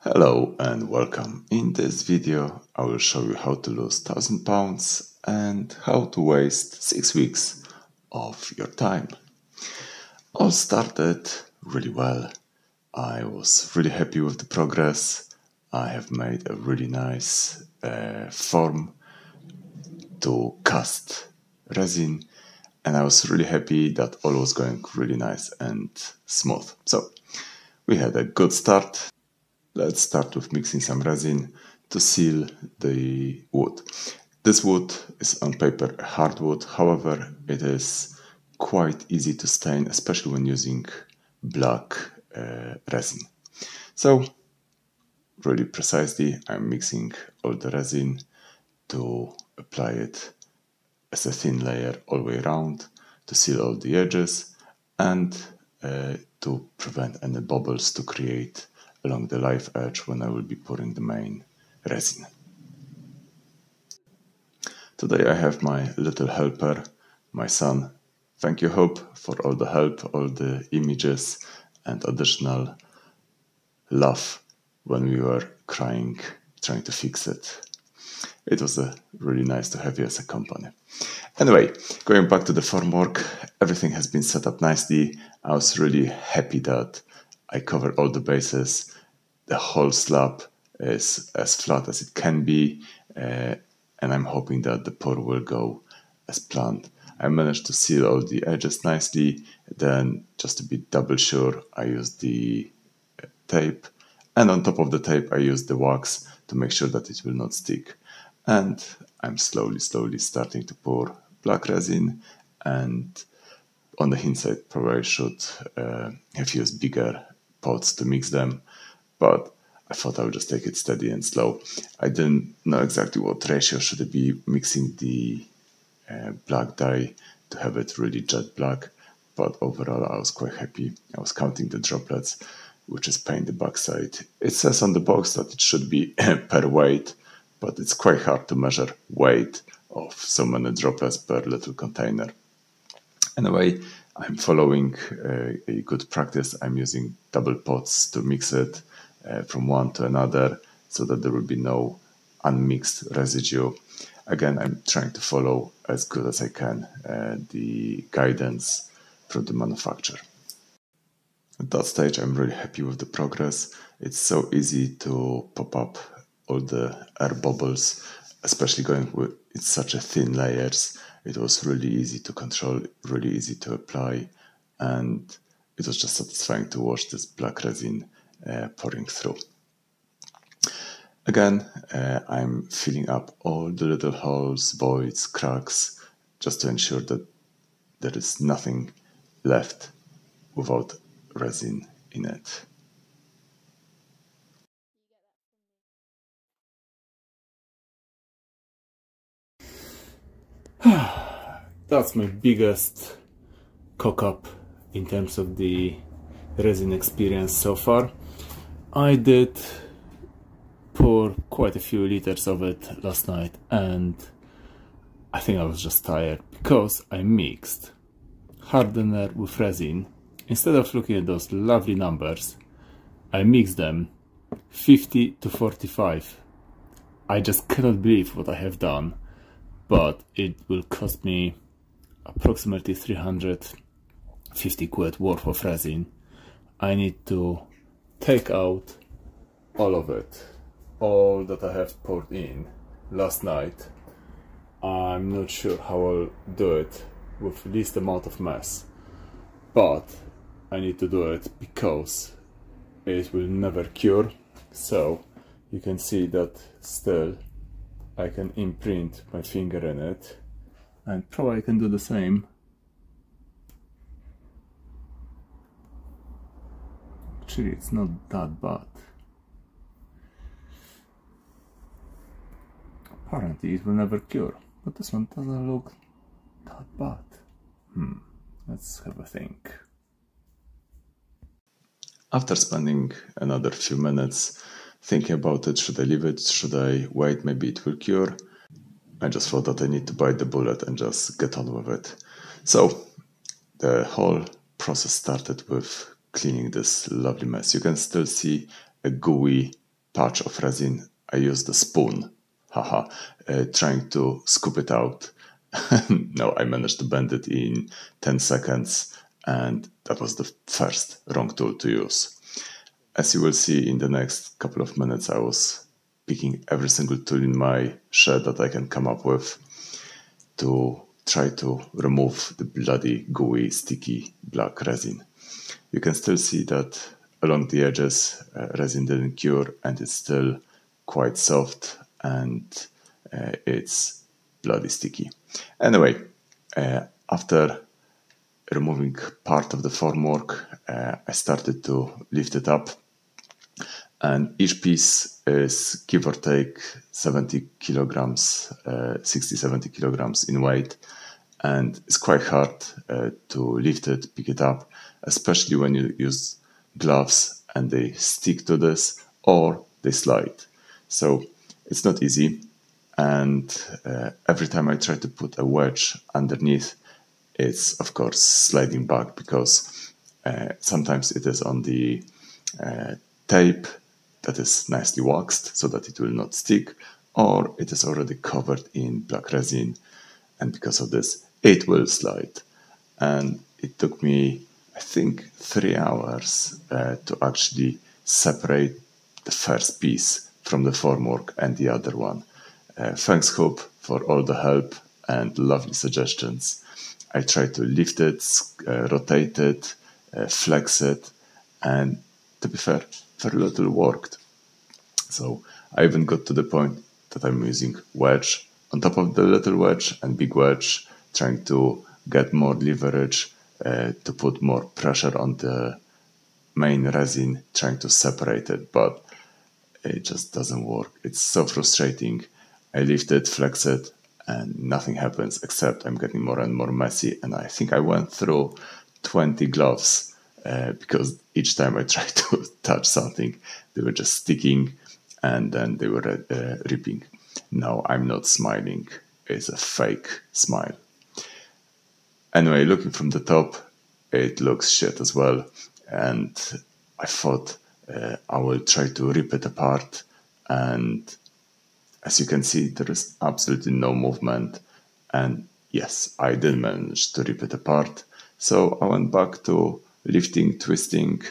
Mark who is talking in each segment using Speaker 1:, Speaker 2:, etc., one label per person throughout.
Speaker 1: Hello and welcome. In this video I will show you how to lose 1000 pounds and how to waste 6 weeks of your time. All started really well. I was really happy with the progress. I have made a really nice form to cast resin, and I was really happy that all was going really nice and smooth. So we had a good start. Let's start with mixing some resin to seal the wood. This wood is on paper hardwood, however it is quite easy to stain, especially when using black resin. So really precisely I'm mixing all the resin to apply it as a thin layer all the way around to seal all the edges and to prevent any bubbles to create along the live edge when I will be pouring the main resin. Today I have my little helper, my son. Thank you, Hope, for all the help, all the images and additional love when we were trying to fix it. It was really nice to have you as a company. Anyway, going back to the formwork, everything has been set up nicely. I was really happy that I covered all the bases. The whole slab is as flat as it can be, and I'm hoping that the pour will go as planned. I managed to seal all the edges nicely. Then, just to be double sure, I used the tape, and on top of the tape I used the wax to make sure that it will not stick. And I'm slowly starting to pour black resin, and on the inside probably I should have used bigger pots to mix them, but I thought I would just take it steady and slow. I didn't know exactly what ratio should I be mixing the black dye to have it really jet black, but overall I was quite happy. I was counting the droplets, which is paint the backside. It says on the box that it should be per weight, but it's quite hard to measure weight of so many droplets per little container. Anyway, I'm following a good practice. I'm using double pots to mix it from one to another so that there will be no unmixed residue. Again, I'm trying to follow as good as I can the guidance from the manufacturer. At that stage, I'm really happy with the progress. It's so easy to pop up all the air bubbles, especially going with it's such a thin layers. It was really easy to control, really easy to apply, and it was just satisfying to watch this black resin pouring through. Again, I'm filling up all the little holes, voids, cracks, just to ensure that there is nothing left without resin in it. That's my biggest cock-up in terms of the resin experience so far. I did pour quite a few liters of it last night, and I think I was just tired because I mixed hardener with resin. Instead of looking at those lovely numbers, I mixed them 50 to 45. I just cannot believe what I have done, but it will cost me approximately 350 quid worth of resin. I need to take out all of it, all that I have poured in last night. I'm not sure how I'll do it with least amount of mess, but I need to do it because it will never cure. So you can see that still I can imprint my finger in it, and probably I can do the same. Actually, it's not that bad. Apparently it will never cure, but this one doesn't look that bad. Let's have a think. After spending another few minutes thinking about it, should I leave it, should I wait, maybe it will cure, I just thought that I need to bite the bullet and just get on with it. So the whole process started with cleaning this lovely mess. You can still see a gooey patch of resin, I used a spoon, haha, trying to scoop it out. No, I managed to bend it in 10 seconds, and that was the first wrong tool to use. As you will see in the next couple of minutes, I was picking every single tool in my shed that I can come up with to try to remove the bloody, gooey, sticky black resin. You can still see that along the edges, resin didn't cure, and it's still quite soft, and it's bloody sticky. Anyway, after removing part of the formwork, I started to lift it up, and each piece is give or take 70 kilograms, 60, 70 kilograms in weight, and it's quite hard to lift it, pick it up, especially when you use gloves and they stick to this or they slide. So it's not easy, and every time I try to put a wedge underneath, it's of course sliding back because sometimes it is on the tape that is nicely waxed so that it will not stick, or it is already covered in black resin, and because of this it will slide. And it took me, I think, 3 hours to actually separate the first piece from the formwork and the other one. Thanks, Hope, for all the help and lovely suggestions. I tried to lift it, rotate it, flex it, and to be fair, very little worked. So I even got to the point that I'm using wedge on top of the little wedge and big wedge, trying to get more leverage, to put more pressure on the main resin, trying to separate it, but it just doesn't work. It's so frustrating. I lift it, flex it, and nothing happens except I'm getting more and more messy. And I think I went through 20 gloves because each time I tried to touch something, they were just sticking and then they were ripping. No, I'm not smiling. It's a fake smile. Anyway, looking from the top, it looks shit as well. And I thought I will try to rip it apart. And as you can see, there is absolutely no movement. And yes, I did manage to rip it apart. So I went back to lifting, twisting,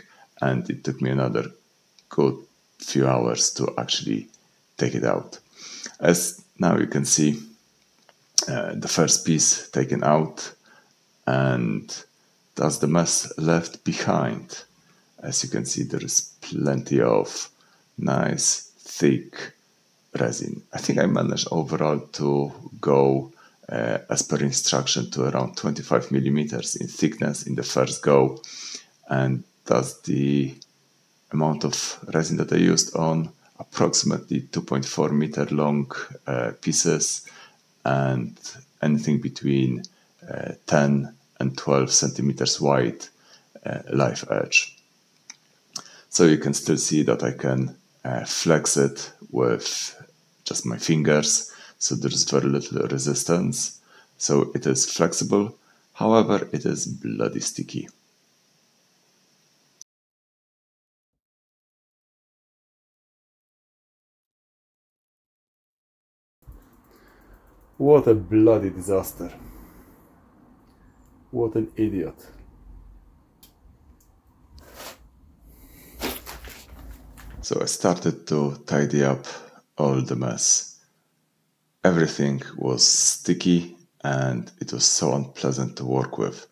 Speaker 1: and it took me another good few hours to actually take it out. As now you can see, the first piece taken out, and that's the mess left behind. As you can see, there is plenty of nice, thick resin. I think I managed overall to go as per instruction to around 25 millimeters in thickness in the first go, and that's the amount of resin that I used on approximately 2.4 meter long pieces, and anything between 10 and 12 centimeters wide live edge. So you can still see that I can flex it with just my fingers, so there's very little resistance. So it is flexible, however, it is bloody sticky. What a bloody disaster. What an idiot. So I started to tidy up all the mess. Everything was sticky and it was so unpleasant to work with.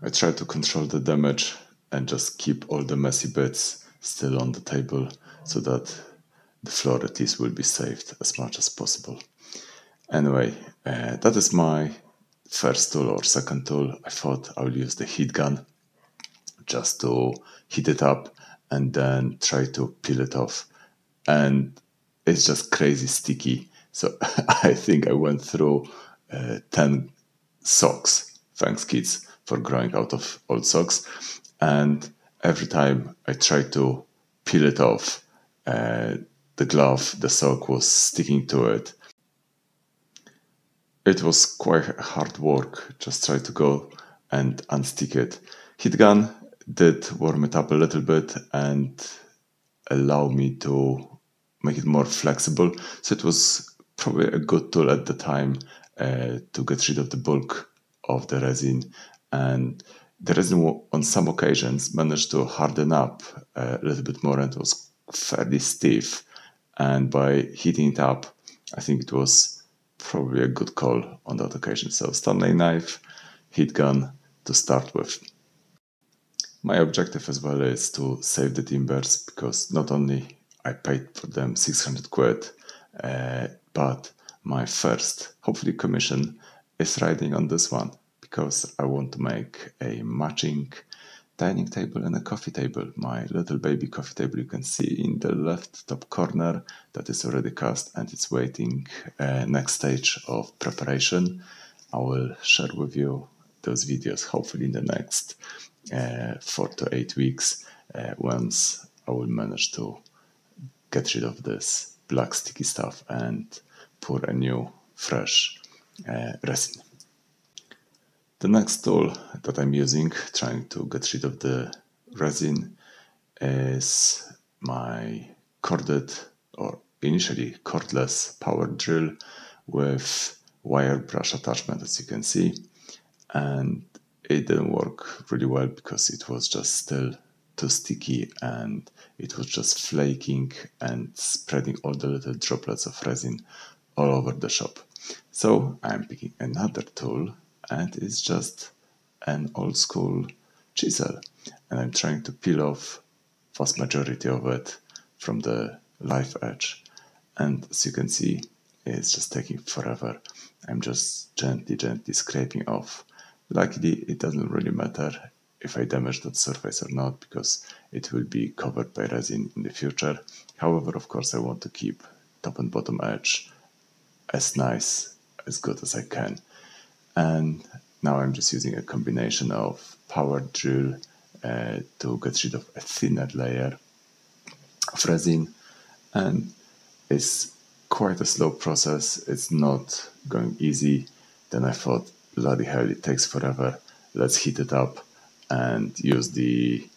Speaker 1: I tried to control the damage and just keep all the messy bits still on the table so that the floor at least will be saved as much as possible. Anyway, that is my first tool or second tool. I thought I will use the heat gun just to heat it up and then try to peel it off. And it's just crazy sticky. So I think I went through 10 socks. Thanks, kids, for growing out of old socks. And every time I tried to peel it off, the glove, the sock was sticking to it. It was quite hard work, just try to go and unstick it. Heat gun did warm it up a little bit and allow me to make it more flexible. So it was probably a good tool at the time to get rid of the bulk of the resin. And the resin on some occasions managed to harden up a little bit more and was fairly stiff. And by heating it up, I think it was probably a good call on that occasion. So Stanley knife, heat gun to start with. My objective as well is to save the timbers, because not only I paid for them 600 quid, but my first, hopefully, commission is riding on this one, because I want to make a matching dining table and a coffee table. My little baby coffee table you can see in the left top corner, that is already cast and it's waiting next stage of preparation. I will share with you those videos hopefully in the next 4 to 8 weeks, once I will manage to get rid of this black sticky stuff and pour a new fresh resin. The next tool that I'm using, trying to get rid of the resin, is my corded, or initially cordless, power drill with wire brush attachment, as you can see. And it didn't work really well because it was just still too sticky and it was just flaking and spreading all the little droplets of resin all over the shop. So I'm picking another tool, and it's just an old school chisel, and I'm trying to peel off vast majority of it from the live edge. And as you can see, it's just taking forever. I'm just gently scraping off. Luckily, it doesn't really matter if I damage that surface or not, because it will be covered by resin in the future. However, of course, I want to keep top and bottom edge as nice, as good as I can. And now I'm just using a combination of power drill to get rid of a thinner layer of resin. And it's quite a slow process. It's not going easy. Then I thought, bloody hell, it takes forever. Let's heat it up and use the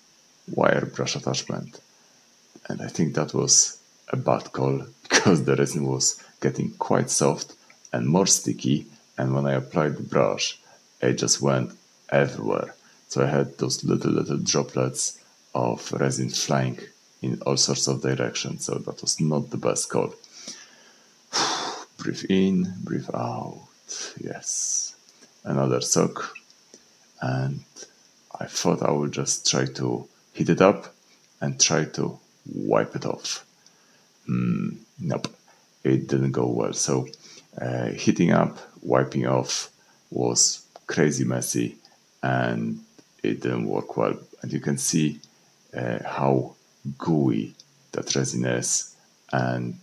Speaker 1: wire brush attachment. And I think that was a bad call, because the resin was getting quite soft and more sticky, and when I applied the brush, it just went everywhere. So I had those little droplets of resin flying in all sorts of directions, so that was not the best call. Breathe in, breathe out. Yes. Another soak. And I thought I would just try to heat it up and try to wipe it off. Nope, it didn't go well. So heating up, wiping off was crazy messy, and it didn't work well. And you can see how gooey that resin is, and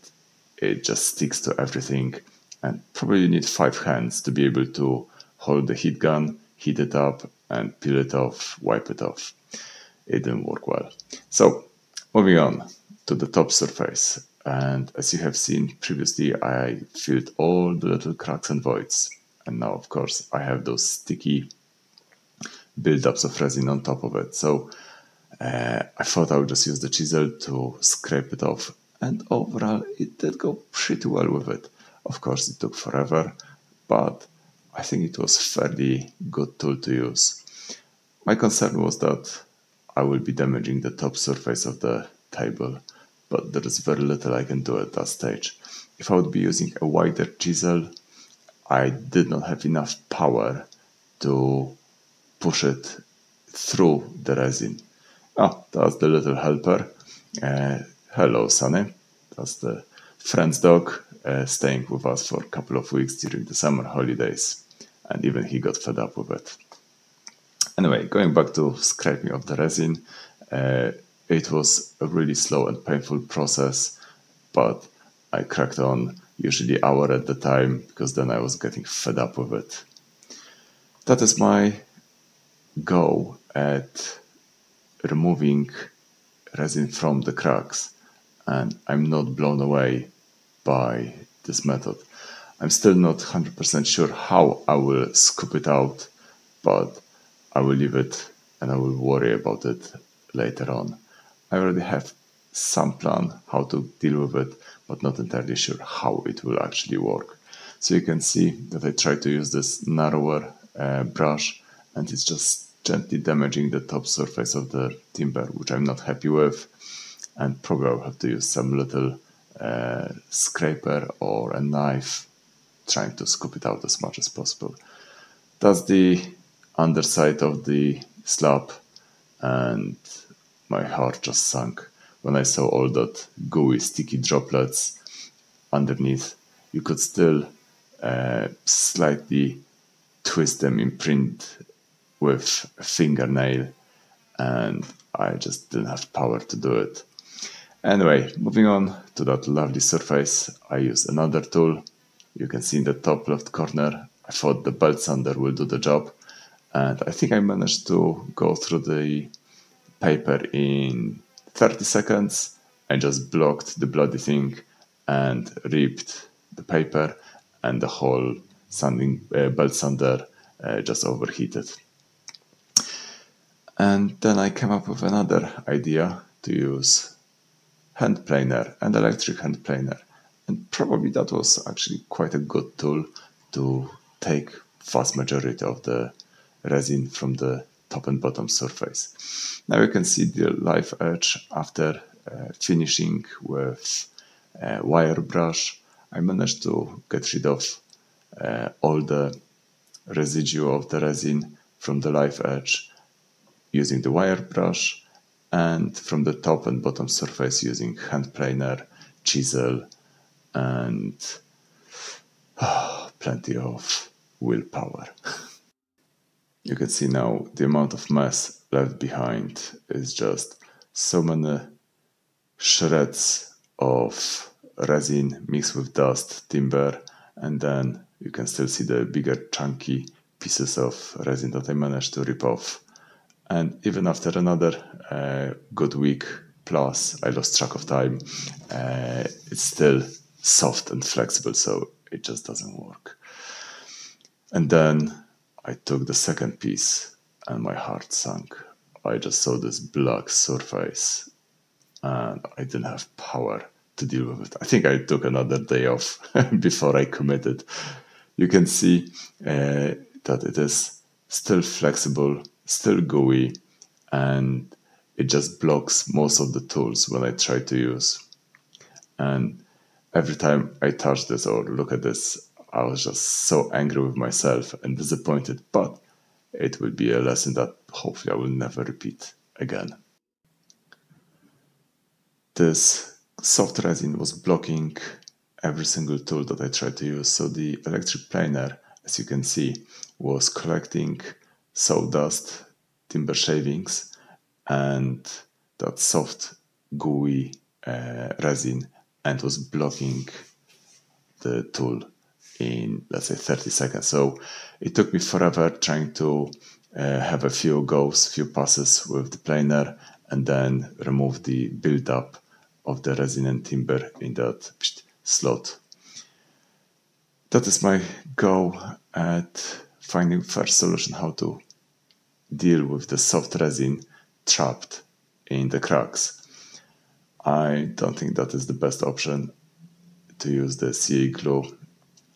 Speaker 1: it just sticks to everything. And probably you need 5 hands to be able to hold the heat gun, heat it up, and peel it off, wipe it off. It didn't work well. So moving on to the top surface. And as you have seen previously, I filled all the little cracks and voids. And now, of course, I have those sticky buildups of resin on top of it. So I thought I would just use the chisel to scrape it off. And overall, it did go pretty well with it. Of course, it took forever, but I think it was a fairly good tool to use. My concern was that I will be damaging the top surface of the table, but there is very little I can do at that stage. If I would be using a wider chisel, I did not have enough power to push it through the resin. Oh, that's the little helper. Hello, Sunny. That's the friend's dog, staying with us for a couple of weeks during the summer holidays. And even he got fed up with it. Anyway, going back to scraping of the resin, it was a really slow and painful process, but I cracked on, usually hour at the time, because then I was getting fed up with it. That is my go at removing resin from the cracks, and I'm not blown away by this method. I'm still not 100% sure how I will scoop it out, but I will leave it and I will worry about it later on. I already have some plan how to deal with it, but not entirely sure how it will actually work. So you can see that I try to use this narrower brush, and it's just gently damaging the top surface of the timber, which I'm not happy with. And probably I'll have to use some little scraper or a knife trying to scoop it out as much as possible. That's the underside of the slab, and my heart just sunk when I saw all that gooey, sticky droplets underneath. You could still slightly twist them, imprint with a fingernail, and I just didn't have power to do it. Anyway, moving on to that lovely surface, I used another tool. You can see in the top left corner, I thought the belt sander will do the job, and I think I managed to go through the paper in 30 seconds. I just blocked the bloody thing and ripped the paper, and the whole belt sander just overheated. And then I came up with another idea to use hand planer and electric hand planer. And probably that was actually quite a good tool to take vast majority of the resin from the top and bottom surface. Now you can see the live edge after finishing with a wire brush. I managed to get rid of all the residue of the resin from the live edge using the wire brush, and from the top and bottom surface using hand planer, chisel, and plenty of willpower. You can see now the amount of mess left behind is just so many shreds of resin mixed with dust, timber, and then you can still see the bigger chunky pieces of resin that I managed to rip off. And even after another good week plus, I lost track of time, it's still soft and flexible, so it just doesn't work. And then I took the second piece and my heart sank. I just saw this black surface and I didn't have power to deal with it. I think I took another day off before I committed. You can see that it is still flexible, still gooey, and it just blocks most of the tools when I try to use. And every time I touch this or look at this, I was just so angry with myself and disappointed, but it will be a lesson that hopefully I will never repeat again. This soft resin was blocking every single tool that I tried to use, so the electric planer, as you can see, was collecting sawdust, timber shavings, and that soft, gooey resin, and was blocking the tool in, let's say, 30 seconds. So it took me forever trying to have a few goes, few passes with the planer, and then remove the build-up of the resin and timber in that slot. That is my go at finding first solution how to deal with the soft resin trapped in the cracks. I don't think that is the best option to use the CA glue.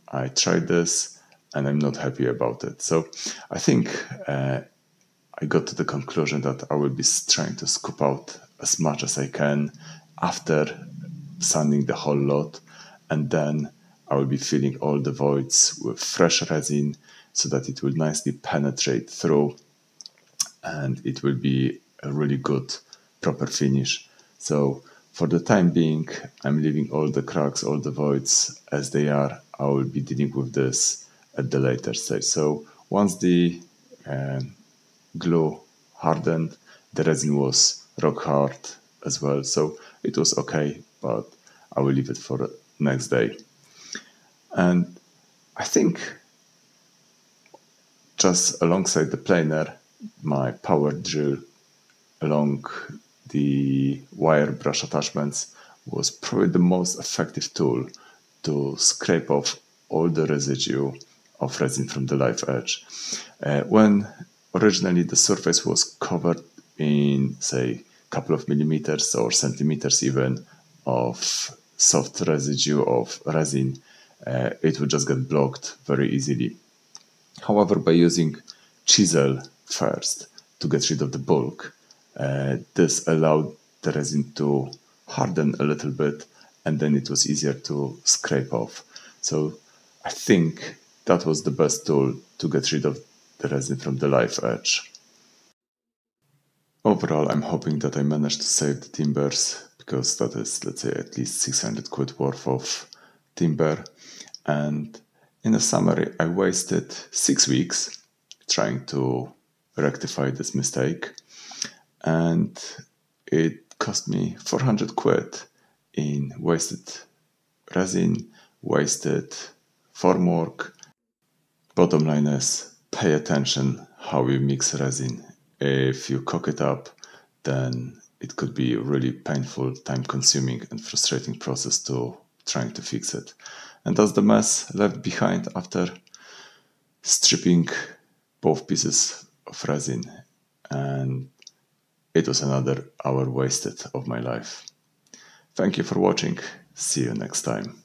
Speaker 1: I tried this and I'm not happy about it. So I think I got to the conclusion that I will be trying to scoop out as much as I can after sanding the whole lot, and then I will be filling all the voids with fresh resin so that it will nicely penetrate through and it will be a really good proper finish. So for the time being, I'm leaving all the cracks, all the voids as they are. I will be dealing with this at the later stage. So once the glue hardened, the resin was rock hard as well, so it was okay, but I will leave it for the next day. And I think just alongside the planer, my power drill along the wire brush attachments was probably the most effective tool to scrape off all the residue of resin from the live edge. When originally the surface was covered in, say, couple of millimeters or centimeters even of soft residue of resin, it would just get blocked very easily. However, by using chisel first to get rid of the bulk, this allowed the resin to harden a little bit, and then it was easier to scrape off. So I think that was the best tool to get rid of the resin from the live edge. Overall, I'm hoping that I managed to save the timbers, because that is, let's say, at least 600 quid worth of timber. And in a summary, I wasted 6 weeks trying to rectify this mistake, and it cost me 400 quid in wasted resin, wasted formwork. Bottom line is, pay attention how you mix resin. If you cock it up, then it could be a really painful, time-consuming and frustrating process to trying to fix it. And that's the mess left behind after stripping both pieces of resin. And it was another hour wasted of my life. Thank you for watching. See you next time.